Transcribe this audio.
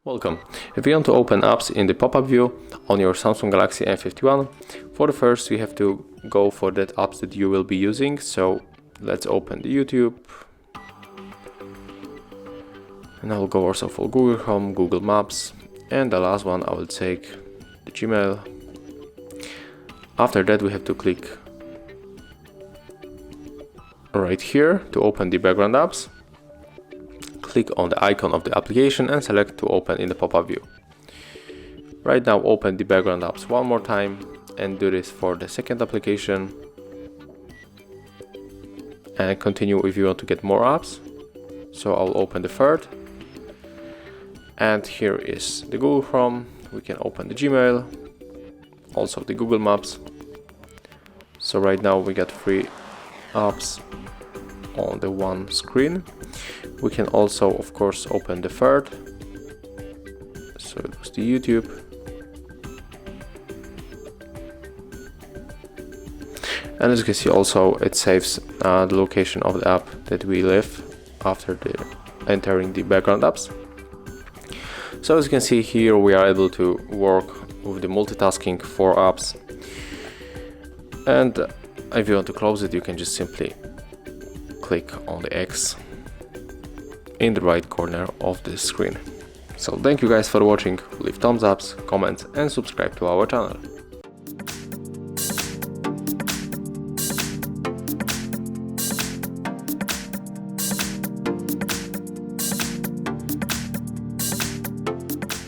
Welcome. If you want to open apps in the pop-up view on your Samsung Galaxy M51, for the first you have to go for that apps that you will be using. So let's open the YouTube, and I will go also for Google Chrome, Google Maps, and the last one I will take the Gmail. After that we have to click right here to open the background apps. Click on the icon of the application and select to open in the pop-up view. Right now open the background apps one more time and do this for the second application. And continue if you want to get more apps. So I'll open the third. And here is the Google Chrome. We can open the Gmail, also the Google Maps. So right now we got 3 apps on the one screen. We can also of course open the third, so it was the YouTube, and as you can see also it saves the location of the app that we live after entering the background apps. So as you can see here we are able to work with the multitasking for apps, and if you want to close it you can just simply click on the X in the right corner of the screen. So thank you guys for watching, leave thumbs ups, comments and subscribe to our channel.